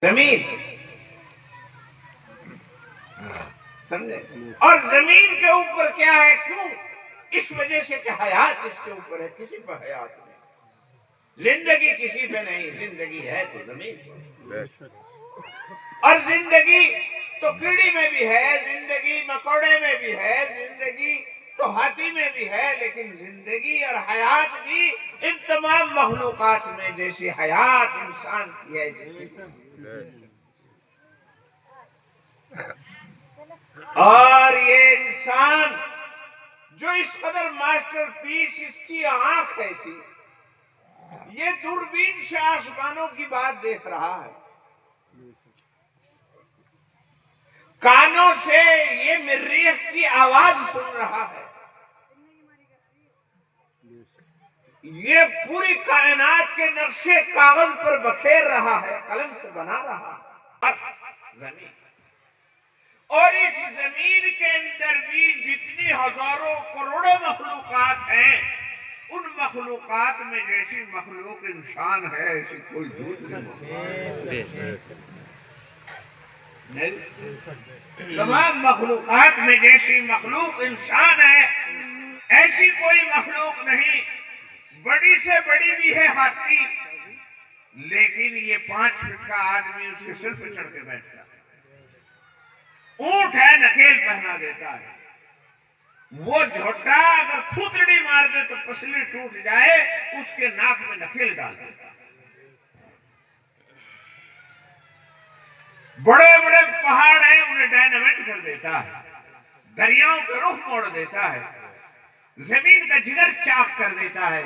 زمین سمجھے؟ اور زمین کے اوپر کیا ہے؟ کیوں؟ اس وجہ سے کہ حیات اس کے اوپر ہے، کسی پہ حیات نہیں، زندگی کسی پہ نہیں، زندگی ہے تو زمین پر، اور زندگی تو کیڑی میں بھی ہے، زندگی مکوڑے میں بھی ہے، زندگی تو ہاتھی میں بھی ہے، لیکن زندگی اور حیات بھی ان تمام مخلوقات میں جیسی حیات انسان کی ہے۔ اور یہ انسان جو اس قدر ماسٹر پیس، اس کی آنکھ ایسی، یہ دوربین سے آسمانوں کی بات دیکھ رہا ہے، کانوں سے یہ مریخ کی آواز سن رہا ہے، یہ پوری کائنات کے نقشے کاغذ پر بکھیر رہا ہے، قلم سے بنا رہا ہے۔ زمین، اور اس زمین کے اندر بھی جتنی ہزاروں کروڑوں مخلوقات ہیں، ان مخلوقات میں جیسی مخلوق انسان ہے ایسی کوئی دوسری مخلوق نہیں۔ تمام مخلوقات میں جیسی مخلوق انسان ہے ایسی کوئی مخلوق نہیں۔ بڑی سے بڑی بھی ہے ہاتھی، لیکن یہ 5 فٹ کا آدمی اس کے سر پہ چڑھ کے بیٹھتا ہے۔ اونٹ ہے، نکیل پہنا دیتا ہے، وہ جھوٹا اگر تھوتڑی مار دے تو پسلی ٹوٹ جائے، اس کے ناک میں نکیل ڈال دیتا ہے۔ بڑے بڑے پہاڑ ہیں، انہیں ڈائنامائٹ کر دیتا ہے، دریاؤں کا رخ موڑ دیتا ہے، زمین کا جگر چاک کر دیتا ہے،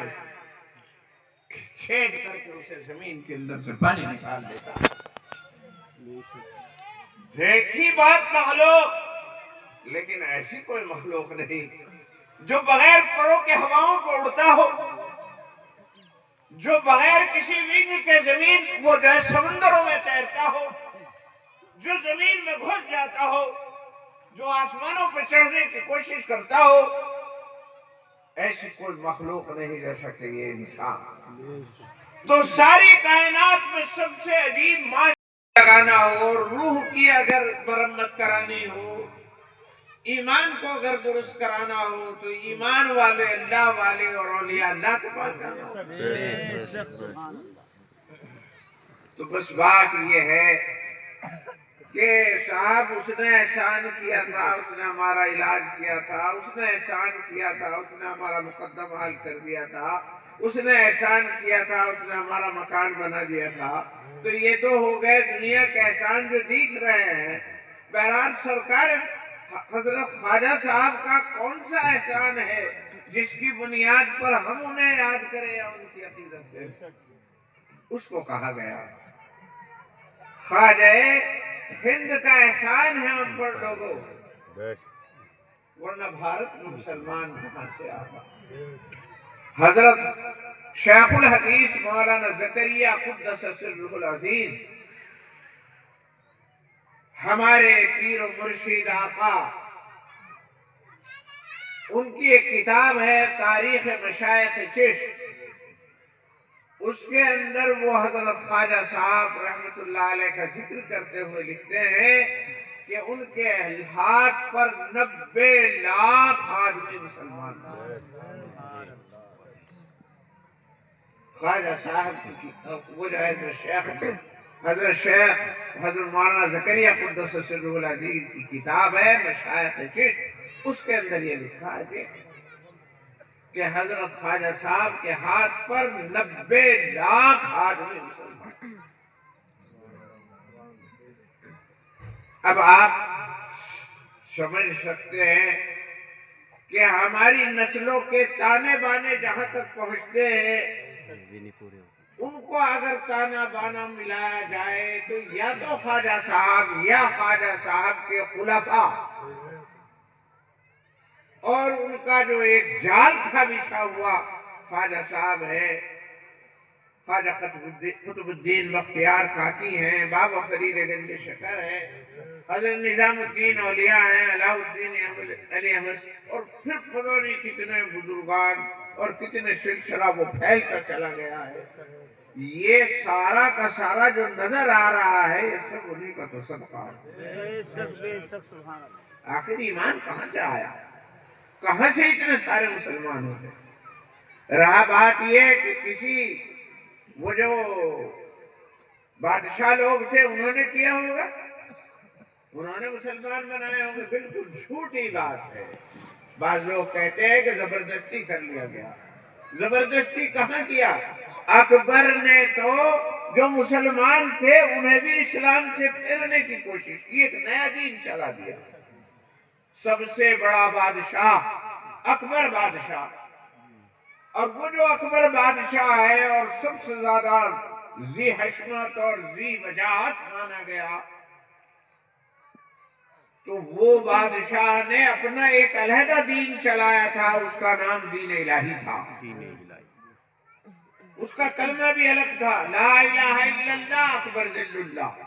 چھید کر کے اسے زمین کے اندر سے پانی نکال دیتا ہے۔ دیکھی بات مخلوق، لیکن ایسی کوئی مخلوق نہیں جو بغیر پروں کے ہواؤں کو اڑتا ہو، جو بغیر کسی ونگ کے زمین وہ جو ہے سمندروں میں تیرتا ہو، جو زمین میں گھس جاتا ہو، جو آسمانوں پہ چڑھنے کی کوشش کرتا ہو، ایسی کوئی مخلوق نہیں جیسا کہ یہ انسان۔ تو ساری کائنات میں سب سے عجیب معاشرہ لگانا ہو، اور روح کی اگر مرمت کرانی ہو، ایمان کو اگر درست کرانا ہو، تو ایمان والے اللہ والے اور اولیاء اللہ کے پاس جانا ہو۔ تو بس بات یہ ہے کہ صاحب اس نے احسان کیا تھا، اس نے ہمارا علاج کیا تھا، اس نے احسان کیا تھا، اس نے ہمارا مقدم حل کر دیا تھا، اس نے احسان کیا تھا، اس نے ہمارا مکان بنا دیا تھا۔ تو یہ تو ہو گئے دنیا کے احسان جو دیکھ رہے ہیں۔ بہرحال سرکار حضرت خواجہ صاحب کا کون سا احسان ہے جس کی بنیاد پر ہم انہیں یاد کریں یا ان کی عقیدت کریں؟ اس کو کہا گیا خواجہ ہند کا احسان ہے ان پر لوگوں، ورنہ بھارت میں مسلمان کہاں سے آتا۔ حضرت شیخ الحدیث مولانا زکریا قدس سرہ العزیز، ہمارے پیر و مرشد آقا، ان کی ایک کتاب ہے تاریخ مشائخ چشت، اس کے اندر وہ حضرت خواجہ صاحب رحمت اللہ علیہ کا ذکر کرتے ہوئے لکھتے ہیں کہ ان کے ہاتھ پر 90 لاکھ آدمی مسلمان تھے۔ خواجہ صاحب کی وہ جو ہے حضرت شیخ حضرت مولانا زکریا قدس سرہ العزیز کی کتاب ہے مشائخ چشت، اس کے اندر یہ لکھا ہے کہ حضرت خواجہ صاحب کے ہاتھ پر 90 لاکھ آدمی مسلمان۔ اب آپ سمجھ سکتے ہیں کہ ہماری نسلوں کے تانے بانے جہاں تک پہنچتے ہیں، ان کو اگر تانا بانا ملایا جائے تو یا تو خواجہ صاحب یا خواجہ صاحب کے خلفاء اور ان کا جو ایک جال تھا بچھا ہوا، خواجہ صاحب ہے، خواجہ قطب الدین بختیار کاکی ہیں، بابا فرید گنج شکر ہے، حضرت نظام الدین اولیاء ہیں، علاء الدین علی احمد، اور پھر پتہ نہیں کتنے بزرگان اور کتنے سلسلہ وہ پھیلتا چلا گیا ہے۔ یہ سارا کا سارا جو نظر آ رہا ہے یہ سب انہیں کا تو صدقہ ہے۔ آخر ایمان کہاں سے آیا؟ کہاں سے اتنے سارے مسلمان ہوتے؟ رہا بات یہ کہ کسی وہ جو بادشاہ لوگ تھے انہوں نے کیا ہوگا، انہوں نے مسلمان بنائے ہوں گے، بالکل جھوٹی بات ہے۔ بعض لوگ کہتے ہیں کہ زبردستی کر لیا گیا، زبردستی کہاں کیا؟ اکبر نے تو جو مسلمان تھے انہیں بھی اسلام سے پھیرنے کی کوشش کی، ایک نیا دین چلا دیا۔ سب سے بڑا بادشاہ اکبر بادشاہ، اور وہ جو اکبر بادشاہ ہے اور سب سے زیادہ ذی حشمت اور ذی وجاہت مانا گیا، تو وہ بادشاہ نے اپنا ایک علیحدہ دین چلایا تھا، اس کا نام دین الہی تھا۔ اس کا کلمہ بھی الگ تھا، لا الہ الا اللہ اکبر جل اللہ۔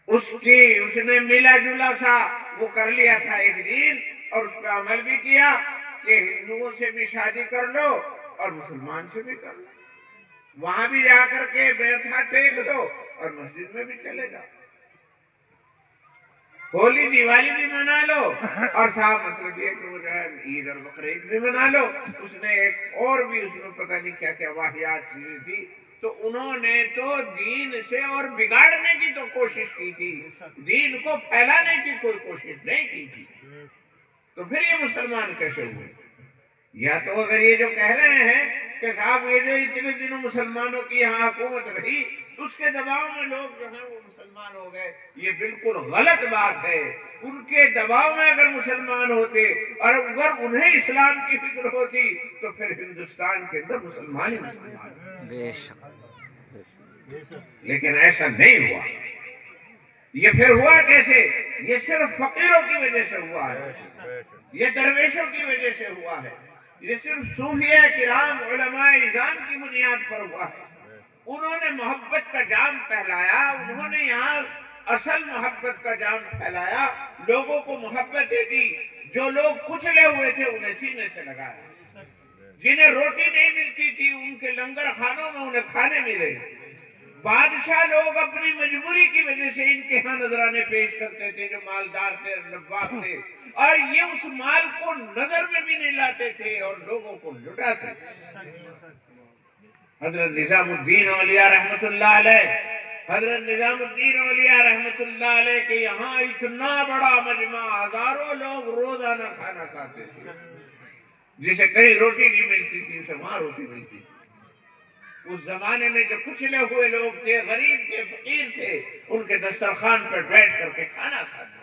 اس نے ملا جلا سا وہ کر لیا تھا ایک دین، اور اس کا عمل بھی کیا کہ ہندوؤں سے بھی شادی کر لو اور مسلمان سے بھی کر لو، وہاں بھی جا کر کے بیعت ٹیک دو اور مسجد میں بھی چلے جاؤ، ہولی دیوالی بھی منا لو، اور صاحب مطلب یہ کہ وہ جو ہے عید اور بقرعید بھی منا لو۔ اس نے ایک اور بھی اس میں پتہ نہیں کیا کیا واحیات چیزیں تھی، تو انہوں نے تو دین سے اور بگاڑنے کی تو کوشش کی تھی، دین کو پھیلانے کی کوئی کوشش نہیں کی تھی۔ تو پھر یہ مسلمان کیسے ہوئے؟ یا تو اگر یہ جو کہہ رہے ہیں کہ صاحب یہ جو اتنے دنوں مسلمانوں کی یہاں حکومت رہی، اس کے دباؤ میں لوگ جو ہیں وہ مسلمان ہو گئے، یہ بالکل غلط بات ہے۔ ان کے دباؤ میں اگر مسلمان ہوتے اور اگر انہیں اسلام کی فکر ہوتی تو پھر ہندوستان کے اندر مسلمان ہی مسلمان، بے شک۔ لیکن ایسا نہیں ہوا۔ یہ پھر ہوا کیسے؟ یہ صرف فقیروں کی وجہ سے ہوا ہے، یہ درویشوں کی وجہ سے ہوا ہے، یہ صرف صوفیہ کرام علماء اعظام کی بنیاد پر ہوا ہے۔ انہوں نے محبت کا جام پھیلایا، انہوں نے یہاں اصل محبت کا جام پھیلایا، لوگوں کو محبتیں دی، جو لوگ کچلے ہوئے تھے انہیں سینے سے لگایا، جنہیں روٹی نہیں ملتی تھی ان کے لنگر خانوں میں انہیں کھانے ملے۔ بادشاہ لوگ اپنی مجبوری کی وجہ سے ان کے ہاں نذرانے پیش کرتے تھے، جو مالدار تھے، نواب تھے، اور یہ اس مال کو نظر میں بھی نہیں لاتے تھے اور لوگوں کو لٹاتے تھے۔ حضرت نظام الدین اولیاء رحمت اللہ علیہ، حضرت نظام الدین اولیاء رحمت اللہ علیہ کے یہاں اتنا بڑا مجمع، ہزاروں لوگ روزانہ کھانا کھاتے تھے، جسے کہیں روٹی نہیں ملتی تھی اسے وہاں روٹی ملتی تھی۔ اس زمانے میں جو کچلے ہوئے لوگ تھے، غریب تھے، فقیر تھے، ان کے دسترخوان پر بیٹھ کر کے کھانا کھاتے۔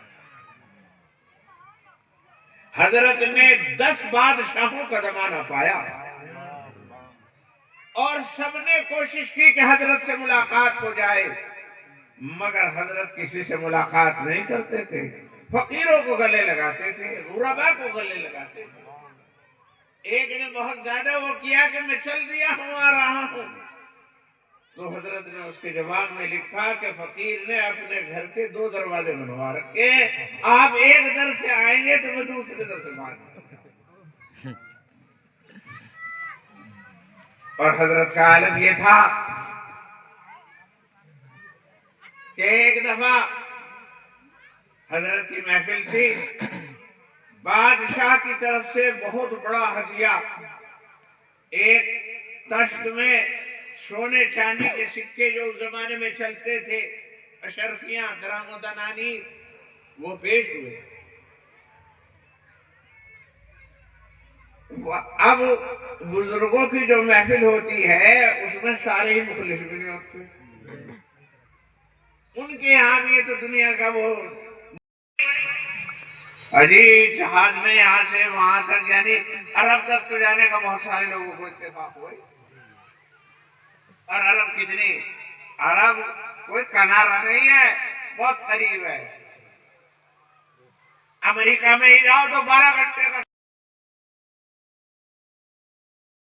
حضرت نے 10 بادشاہوں کا زمانہ پایا اور سب نے کوشش کی کہ حضرت سے ملاقات ہو جائے، مگر حضرت کسی سے ملاقات نہیں کرتے تھے، فقیروں کو گلے لگاتے تھے، غرباء کو گلے لگاتے تھے۔ ایک نے بہت زیادہ وہ کیا کہ میں چل دیا ہوں، آ رہا ہوں، تو حضرت نے اس کے جواب میں لکھا کہ فقیر نے اپنے گھر کے 2 دروازے بنوا رکھے، آپ ایک در سے آئیں گے تو میں دوسرے در سے مانوں گا۔ اور حضرت کا عالم یہ تھا کہ ایک دفعہ حضرت کی محفل تھی، بادشاہ کی طرف سے بہت بڑا ہدیہ، ایک تشت میں سونے چاندی کے سکے جو اس زمانے میں چلتے تھے، اشرفیاں، درہم و دنانیر، وہ پیش ہوئے۔ اب بزرگوں کی جو محفل ہوتی ہے اس میں سارے ہی مخلص بھی نہیں ہوتے، ان کے یہاں بھی تو دنیا کا وہ عجیب جہاز میں یہاں سے وہاں تک، یعنی عرب تک تو جانے کا بہت سارے لوگوں کو اتفاق ہوئے۔ اور عرب کتنی؟ عرب کوئی کنارہ نہیں ہے، بہت قریب ہے۔ امریکہ میں ہی جاؤ تو 12 گھنٹے کا